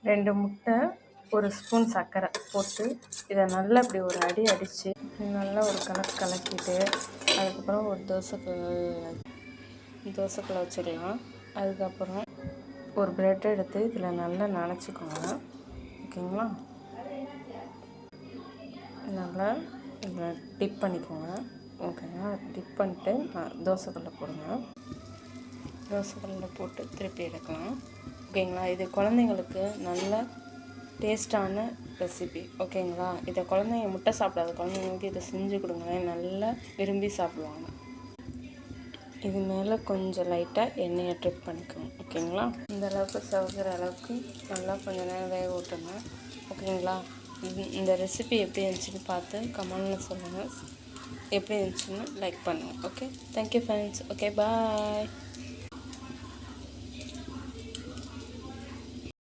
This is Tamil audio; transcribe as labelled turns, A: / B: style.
A: 2 முட்டை, 1 ஸ்பூன் சர்க்கரை போட்டு இதை நல்லா இப்படி ஒரு அடி அடித்து நல்லா ஒரு கலக்கிட்டு அதுக்கப்புறம் ஒரு தோசைக்கல்லை வச்சுக்கலாம். அதுக்கப்புறம் ஒரு ப்ரெட் எடுத்து இதில் நல்லா நனைச்சிக்கோங்க. ஓகேங்களா? நல்லா இதில் டிப் பண்ணிக்கோங்க. ஓகேங்களா? டிப் பண்ணிட்டு தோசைக்கல்லை போடுங்க. தோசைக்கல்லில் போட்டு திருப்பி எடுக்கலாம். ஓகேங்களா? இது குழந்தைங்களுக்கு நல்ல டேஸ்டான ரெசிபி. ஓகேங்களா? இதை குழந்தைங்க முட்டை சாப்பிடாத குழந்தைங்களுக்கு இதை செஞ்சு கொடுங்களேன், நல்லா விரும்பி சாப்பிடுவாங்க. இது மேலே கொஞ்சம் லைட்டாக எண்ணெயை ட்ரிப் பண்ணிக்கோங்க. ஓகேங்களா? இந்த அளவுக்கு சவுக்கிற அளவுக்கு நல்லா கொஞ்சம் நேரம் வேக விட்டுருங்க. ஓகேங்களா? இந்த ரெசிபி எப்படி இருந்துச்சுன்னு பார்த்து கமெண்டில் சொல்லுங்கள். எப்படி இருந்துச்சுன்னு லைக் பண்ணுங்கள். Okay, thank you friends. ஓகே, பாய்.